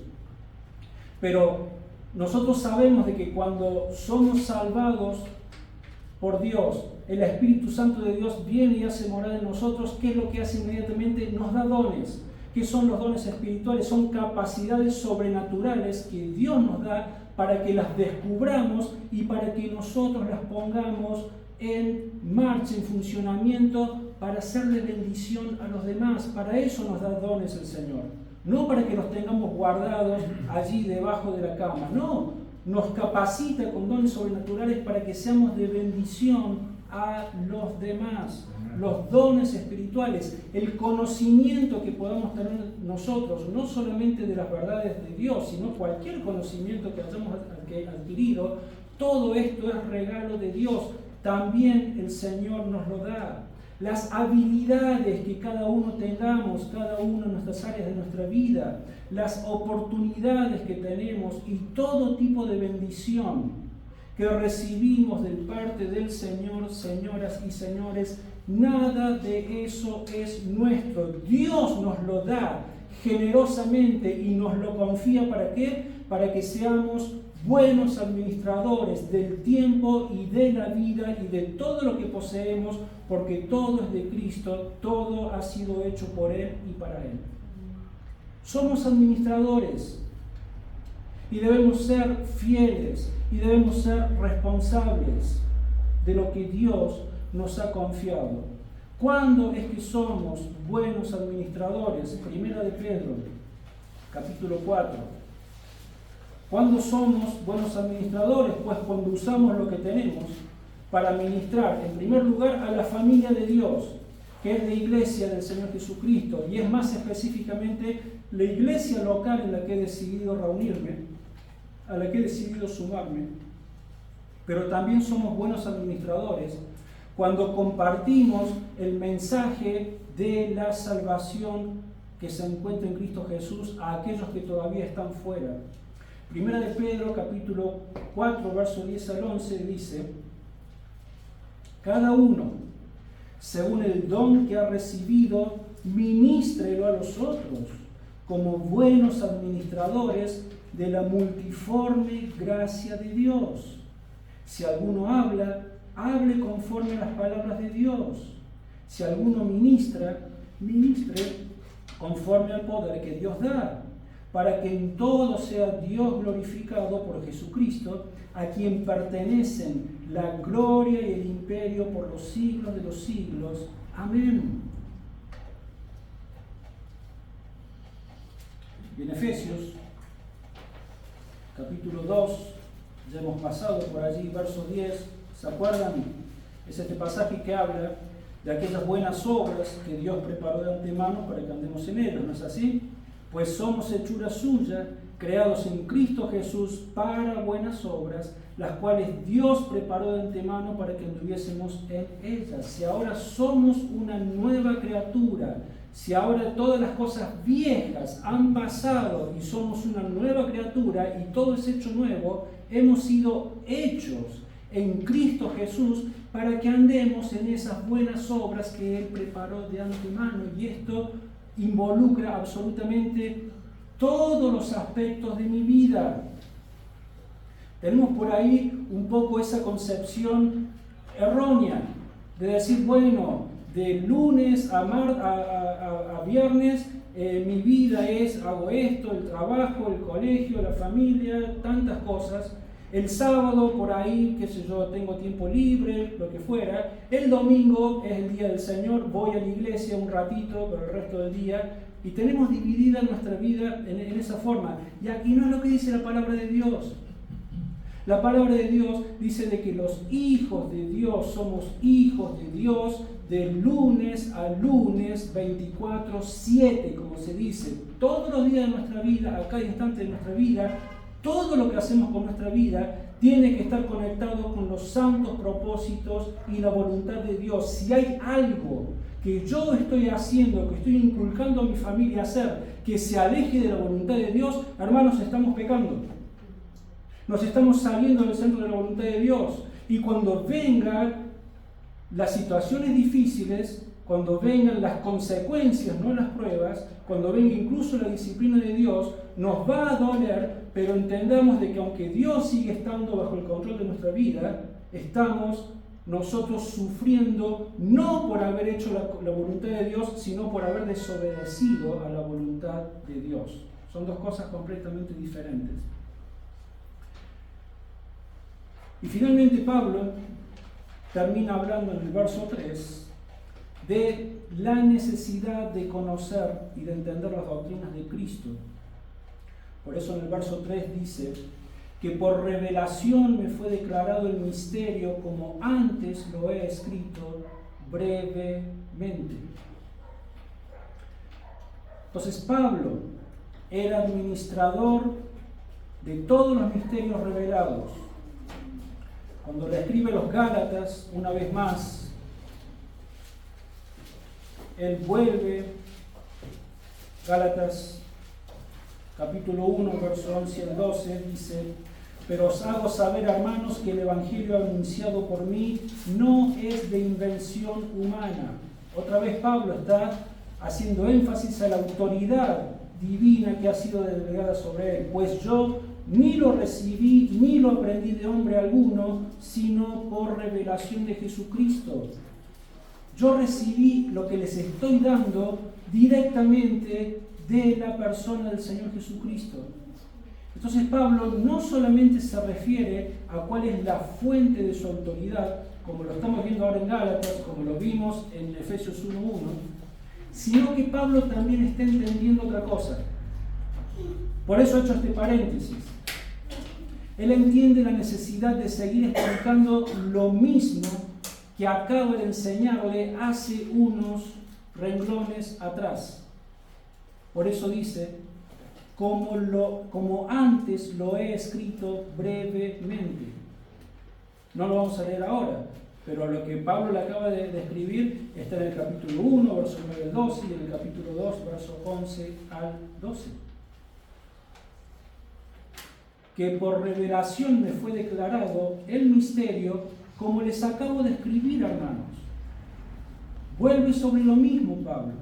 pero nosotros sabemos de que cuando somos salvados por Dios, el Espíritu Santo de Dios viene y hace morada en nosotros. ¿Qué es lo que hace inmediatamente? Nos da dones. ¿Qué son los dones espirituales? Son capacidades sobrenaturales que Dios nos da para que las descubramos y para que nosotros las pongamos en marcha, en funcionamiento, para hacerle bendición a los demás. Para eso nos da dones el Señor. No para que los tengamos guardados allí debajo de la cama. No, nos capacita con dones sobrenaturales para que seamos de bendición a los demás. Los dones espirituales, el conocimiento que podamos tener nosotros, no solamente de las verdades de Dios, sino cualquier conocimiento que hayamos adquirido, todo esto es regalo de Dios. También el Señor nos lo da. Las habilidades que cada uno tengamos, cada uno en nuestras áreas de nuestra vida, las oportunidades que tenemos y todo tipo de bendición que recibimos de parte del Señor, señoras y señores, nada de eso es nuestro. Dios nos lo da generosamente y nos lo confía. ¿Para qué? Para que seamos buenos administradores del tiempo y de la vida y de todo lo que poseemos, porque todo es de Cristo, todo ha sido hecho por Él y para Él. Somos administradores y debemos ser fieles y debemos ser responsables de lo que Dios nos ha confiado. ¿Cuándo es que somos buenos administradores? Primera de Pedro, capítulo 4. ¿Cuándo somos buenos administradores? Pues cuando usamos lo que tenemos para administrar, en primer lugar, a la familia de Dios, que es la iglesia del Señor Jesucristo, y es más específicamente la iglesia local en la que he decidido reunirme, a la que he decidido sumarme. Pero también somos buenos administradores cuando compartimos el mensaje de la salvación que se encuentra en Cristo Jesús a aquellos que todavía están fuera. Primera de Pedro, capítulo 4, verso 10 al 11, dice: cada uno, según el don que ha recibido, ministrelo a los otros, como buenos administradores de la multiforme gracia de Dios. Si alguno habla, hable conforme a las palabras de Dios. Si alguno ministra, ministre conforme al poder que Dios da, para que en todo sea Dios glorificado por Jesucristo, a quien pertenecen la gloria y el imperio por los siglos de los siglos. Amén. Y en Efesios, capítulo 2, ya hemos pasado por allí, verso 10, ¿se acuerdan? Es este pasaje que habla de aquellas buenas obras que Dios preparó de antemano para que andemos en ellas, ¿no es así? Pues somos hechura suya, creados en Cristo Jesús para buenas obras, las cuales Dios preparó de antemano para que anduviésemos en ellas. Si ahora somos una nueva criatura, si ahora todas las cosas viejas han pasado y somos una nueva criatura y todo es hecho nuevo, hemos sido hechos en Cristo Jesús para que andemos en esas buenas obras que Él preparó de antemano. Y esto involucra absolutamente todos los aspectos de mi vida. Tenemos por ahí un poco esa concepción errónea de decir, bueno, de lunes a viernes mi vida es, hago esto, el trabajo, el colegio, la familia, tantas cosas. El sábado por ahí, qué sé yo, tengo tiempo libre, lo que fuera. El domingo es el día del Señor, voy a la iglesia un ratito, pero el resto del día. Y tenemos dividida nuestra vida en esa forma. Y aquí no es lo que dice la palabra de Dios. La palabra de Dios dice de que los hijos de Dios somos hijos de Dios de lunes a lunes, 24/7, como se dice. Todos los días de nuestra vida, a cada instante de nuestra vida, todo lo que hacemos con nuestra vida tiene que estar conectado con los santos propósitos y la voluntad de Dios. Si hay algo que yo estoy haciendo, que estoy inculcando a mi familia a hacer, que se aleje de la voluntad de Dios, hermanos, estamos pecando. Nos estamos saliendo del centro de la voluntad de Dios. Y cuando vengan las situaciones difíciles, cuando vengan las consecuencias, no las pruebas, cuando venga incluso la disciplina de Dios, nos va a doler, pero entendamos de que aunque Dios sigue estando bajo el control de nuestra vida, estamos nosotros sufriendo no por haber hecho la voluntad de Dios, sino por haber desobedecido a la voluntad de Dios. Son dos cosas completamente diferentes. Y finalmente Pablo termina hablando en el verso 3 de la necesidad de conocer y de entender las doctrinas de Cristo. Por eso en el verso 3 dice que por revelación me fue declarado el misterio como antes lo he escrito brevemente. Entonces Pablo era administrador de todos los misterios revelados. Cuando le escribe a los Gálatas, una vez más, él vuelve, Gálatas capítulo 1, verso 11 al 12, dice: pero os hago saber, hermanos, que el Evangelio anunciado por mí no es de invención humana. Otra vez Pablo está haciendo énfasis a la autoridad divina que ha sido delegada sobre él. Pues yo ni lo recibí ni lo aprendí de hombre alguno, sino por revelación de Jesucristo. Yo recibí lo que les estoy dando directamente de la persona del Señor Jesucristo. Entonces Pablo no solamente se refiere a cuál es la fuente de su autoridad, como lo estamos viendo ahora en Gálatas, como lo vimos en Efesios 1:1, sino que Pablo también está entendiendo otra cosa. Por eso he hecho este paréntesis. Él entiende la necesidad de seguir explicando lo mismo que acabo de enseñarle hace unos renglones atrás. Por eso dice, como antes lo he escrito brevemente. No lo vamos a leer ahora, pero lo que Pablo le acaba de escribir está en el capítulo 1, verso 9 al 12, y en el capítulo 2, verso 11 al 12. Que por revelación me fue declarado el misterio, como les acabo de escribir, hermanos. Vuelve sobre lo mismo Pablo.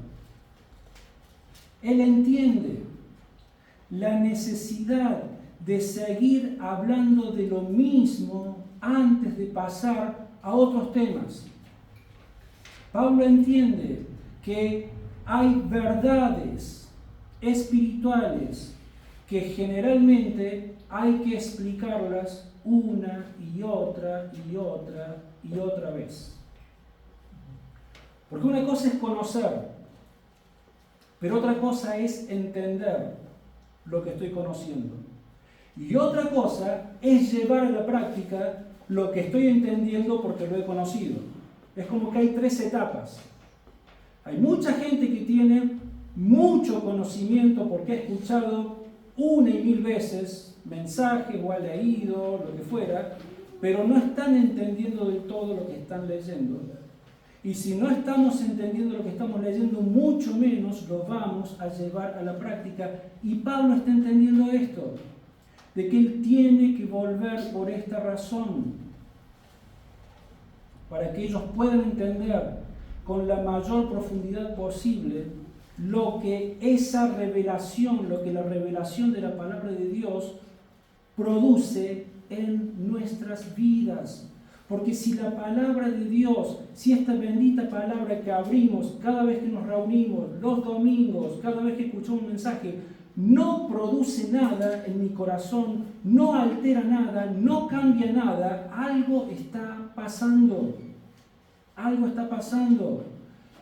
Él entiende la necesidad de seguir hablando de lo mismo antes de pasar a otros temas. Pablo entiende que hay verdades espirituales que generalmente hay que explicarlas una y otra y otra y otra vez. Porque una cosa es conocer, pero otra cosa es entender lo que estoy conociendo. Y otra cosa es llevar a la práctica lo que estoy entendiendo porque lo he conocido. Es como que hay tres etapas. Hay mucha gente que tiene mucho conocimiento porque ha escuchado una y mil veces mensajes o ha leído, lo que fuera, pero no están entendiendo del todo lo que están leyendo. Y si no estamos entendiendo lo que estamos leyendo, mucho menos lo vamos a llevar a la práctica. Y Pablo está entendiendo esto, de que él tiene que volver por esta razón, para que ellos puedan entender con la mayor profundidad posible lo que esa revelación, lo que la revelación de la palabra de Dios produce en nuestras vidas. Porque si la palabra de Dios, si esta bendita palabra que abrimos cada vez que nos reunimos, los domingos, cada vez que escuchamos un mensaje, no produce nada en mi corazón, no altera nada, no cambia nada, algo está pasando. Algo está pasando.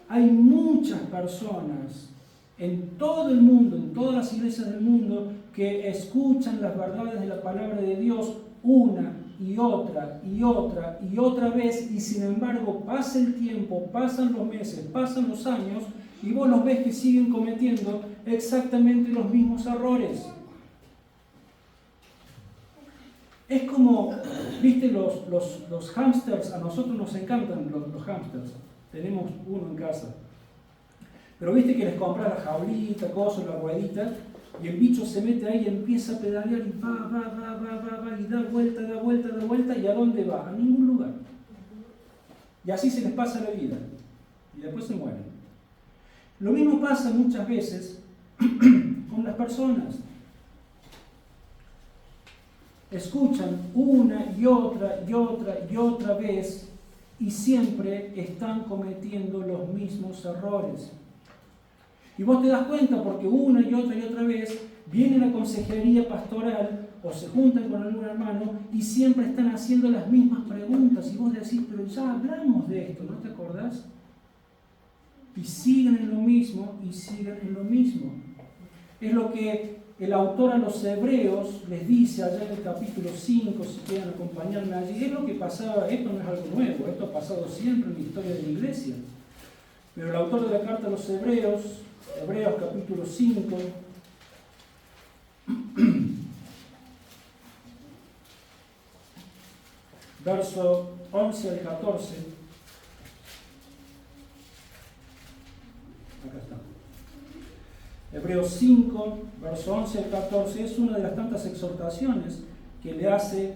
Hay muchas personas en todo el mundo, en todas las iglesias del mundo, que escuchan las verdades de la palabra de Dios una y otra y otra y otra vez, y sin embargo pasa el tiempo, pasan los meses, pasan los años, y vos los ves que siguen cometiendo exactamente los mismos errores. Es como, viste, los hámsters, a nosotros nos encantan los hámsters, tenemos uno en casa, pero viste que les compras la jaulita, cosa, la ruedita, y el bicho se mete ahí y empieza a pedalear y va, y da vuelta, ¿y a dónde va? A ningún lugar. Y así se les pasa la vida, y después se mueren. Lo mismo pasa muchas veces con las personas. Escuchan una y otra y otra y otra vez y siempre están cometiendo los mismos errores. Y vos te das cuenta porque una y otra vez vienen a la consejería pastoral o se juntan con algún hermano y siempre están haciendo las mismas preguntas. Y vos decís, pero ya hablamos de esto, ¿no te acordás? Y siguen en lo mismo y siguen en lo mismo. Es lo que el autor a los hebreos les dice allá en el capítulo 5, si quieren acompañarme allí. Es lo que pasaba, esto no es algo nuevo, esto ha pasado siempre en la historia de la iglesia. Pero el autor de la carta a los hebreos, Hebreos capítulo 5, verso 11 al 14, acá está. Hebreos 5, verso 11 al 14, es una de las tantas exhortaciones que le hace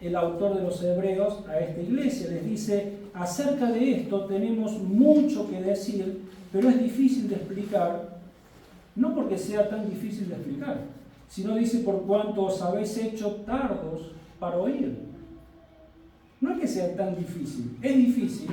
el autor de los Hebreos a esta iglesia. Les dice, acerca de esto tenemos mucho que decir, pero es difícil de explicar, no porque sea tan difícil de explicar, sino dice, por cuanto os habéis hecho tardos para oír. No es que sea tan difícil, es difícil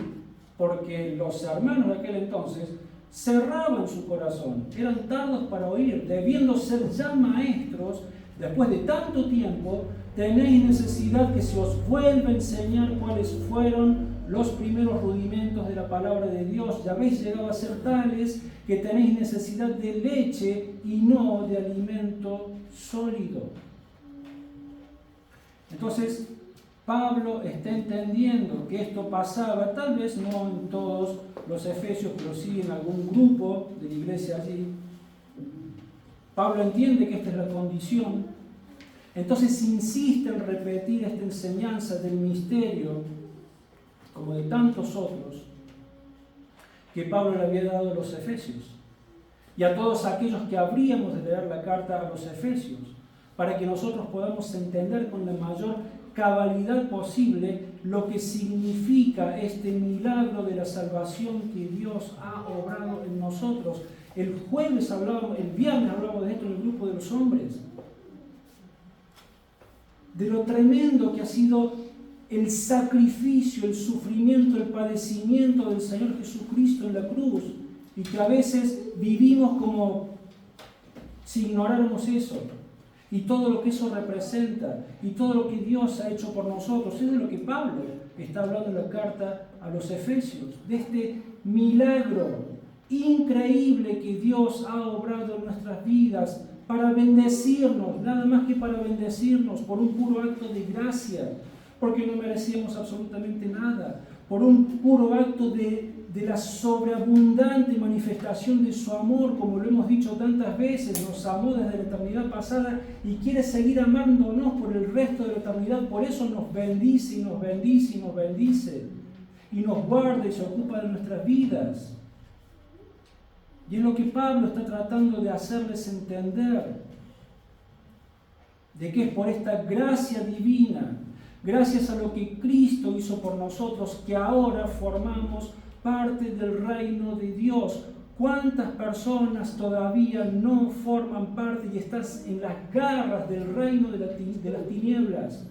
porque los hermanos de aquel entonces cerraban su corazón, eran tardos para oír, debiendo ser ya maestros, después de tanto tiempo, tenéis necesidad que se os vuelva a enseñar cuáles fueron los primeros rudimentos de la palabra de Dios. Ya habéis llegado a ser tales que tenéis necesidad de leche y no de alimento sólido. Entonces, Pablo está entendiendo que esto pasaba, tal vez no en todos los efesios, pero sí en algún grupo de la iglesia allí. Pablo entiende que esta es la condición. Entonces insiste en repetir esta enseñanza del misterio, como de tantos otros, que Pablo le había dado a los efesios. Y a todos aquellos que habríamos de leer la carta a los efesios, para que nosotros podamos entender con la mayor cabalidad posible lo que significa este milagro de la salvación que Dios ha obrado en nosotros. El viernes hablábamos de esto en el grupo de los hombres, de lo tremendo que ha sido el sacrificio, el sufrimiento, el padecimiento del Señor Jesucristo en la cruz, y que a veces vivimos como si ignoráramos eso, y todo lo que eso representa, y todo lo que Dios ha hecho por nosotros. Eso es de lo que Pablo está hablando en la carta a los Efesios, de este milagro increíble que Dios ha obrado en nuestras vidas para bendecirnos, nada más que para bendecirnos, por un puro acto de gracia, porque no merecíamos absolutamente nada, por un puro acto de la sobreabundante manifestación de su amor, como lo hemos dicho tantas veces. Nos amó desde la eternidad pasada y quiere seguir amándonos por el resto de la eternidad. Por eso nos bendice y nos bendice y nos bendice, y nos guarda y se ocupa de nuestras vidas. Y es lo que Pablo está tratando de hacerles entender, de que es por esta gracia divina, gracias a lo que Cristo hizo por nosotros, que ahora formamos parte del reino de Dios. ¿Cuántas personas todavía no forman parte y están en las garras del reino de las tinieblas?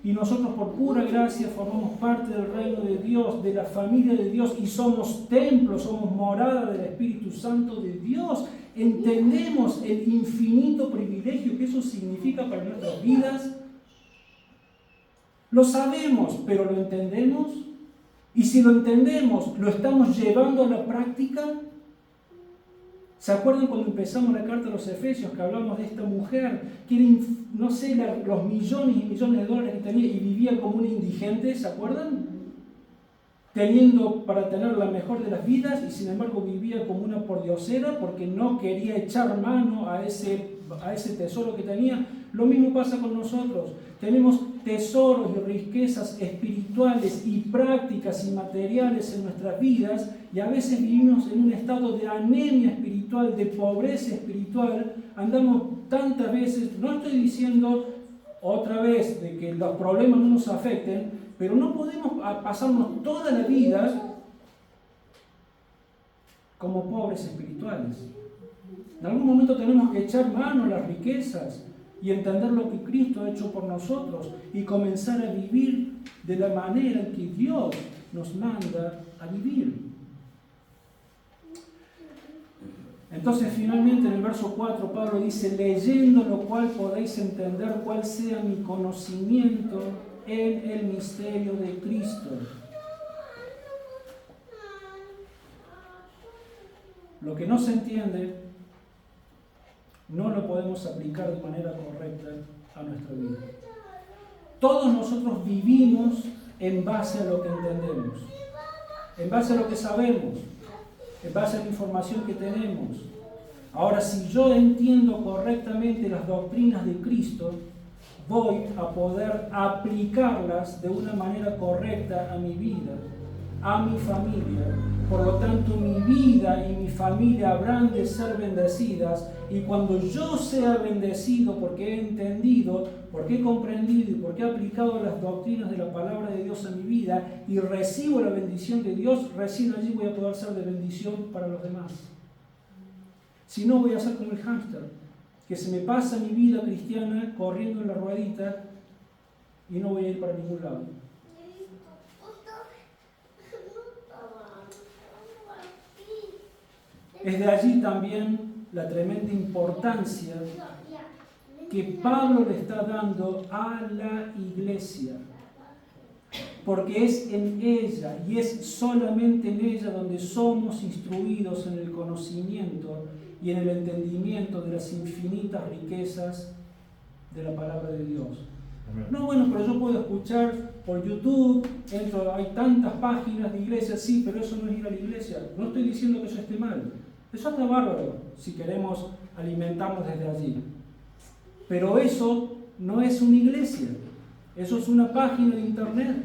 Y nosotros por pura gracia formamos parte del reino de Dios, de la familia de Dios, y somos templos, somos morada del Espíritu Santo de Dios. ¿Entendemos el infinito privilegio que eso significa para nuestras vidas? Lo sabemos, pero ¿lo entendemos? Y si lo entendemos, ¿lo estamos llevando a la práctica? ¿Se acuerdan cuando empezamos la carta a los Efesios, que hablamos de esta mujer que era, no sé, los millones y millones de dólares que tenía y vivía como una indigente? ¿Se acuerdan? Teniendo para tener la mejor de las vidas, y sin embargo vivía como una pordiosera porque no quería echar mano a ese tesoro que tenía. Lo mismo pasa con nosotros. Tenemos tesoros y riquezas espirituales y prácticas y materiales en nuestras vidas, y a veces vivimos en un estado de anemia espiritual, de pobreza espiritual. Andamos tantas veces, no estoy diciendo otra vez de que los problemas no nos afecten, pero no podemos pasarnos toda la vida como pobres espirituales. En algún momento tenemos que echar mano a las riquezas y entender lo que Cristo ha hecho por nosotros y comenzar a vivir de la manera en que Dios nos manda a vivir. Entonces, finalmente, en el verso 4, Pablo dice: leyendo lo cual podéis entender cuál sea mi conocimiento en el misterio de Cristo. Lo que no se entiende, no lo podemos aplicar de manera correcta a nuestra vida. Todos nosotros vivimos en base a lo que entendemos, en base a lo que sabemos, en base a la información que tenemos. Ahora, si yo entiendo correctamente las doctrinas de Cristo, voy a poder aplicarlas de una manera correcta a mi vida, a mi familia. Por lo tanto, mi vida y mi familia habrán de ser bendecidas, y cuando yo sea bendecido porque he entendido, porque he comprendido y porque he aplicado las doctrinas de la palabra de Dios en mi vida y recibo la bendición de Dios, recién allí voy a poder ser de bendición para los demás. Si no, voy a ser como el hámster, que se me pasa mi vida cristiana corriendo en la ruedita y no voy a ir para ningún lado. Es de allí también la tremenda importancia que Pablo le está dando a la iglesia, porque es en ella y es solamente en ella donde somos instruidos en el conocimiento y en el entendimiento de las infinitas riquezas de la palabra de Dios. No, bueno, pero yo puedo escuchar por YouTube, hay tantas páginas de iglesias, sí, pero eso no es ir a la iglesia. No estoy diciendo que eso esté mal. Eso está bárbaro si queremos alimentarnos desde allí. Pero eso no es una iglesia. Eso es una página de internet.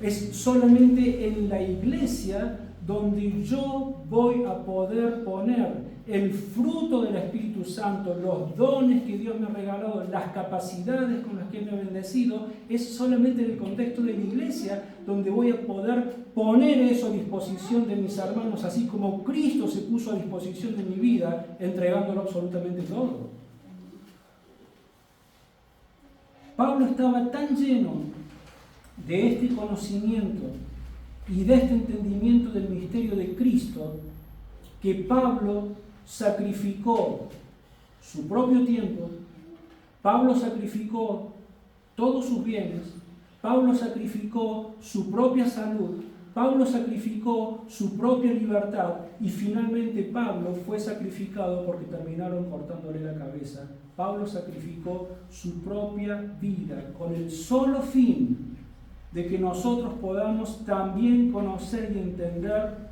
Es solamente en la iglesia donde yo voy a poder poner el fruto del Espíritu Santo, los dones que Dios me ha regalado, las capacidades con las que me ha bendecido. Es solamente en el contexto de la iglesia donde voy a poder poner eso a disposición de mis hermanos, así como Cristo se puso a disposición de mi vida, entregándolo absolutamente todo. Pablo estaba tan lleno de este conocimiento y de este entendimiento del misterio de Cristo, que Pablo sacrificó su propio tiempo, Pablo sacrificó todos sus bienes, Pablo sacrificó su propia salud, Pablo sacrificó su propia libertad, y finalmente Pablo fue sacrificado porque terminaron cortándole la cabeza. Pablo sacrificó su propia vida con el solo fin de que nosotros podamos también conocer y entender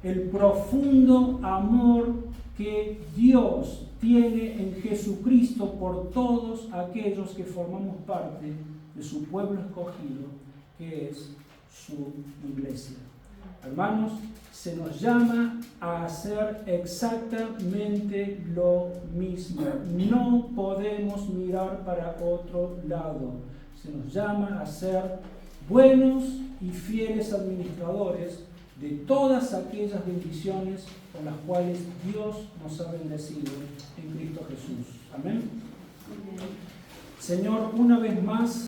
el profundo amor que Dios tiene en Jesucristo por todos aquellos que formamos parte de su pueblo escogido, que es su iglesia. Hermanos, se nos llama a hacer exactamente lo mismo. No podemos mirar para otro lado. Se nos llama a ser buenos y fieles administradores de todas aquellas bendiciones con las cuales Dios nos ha bendecido en Cristo Jesús. Amén. Señor, una vez más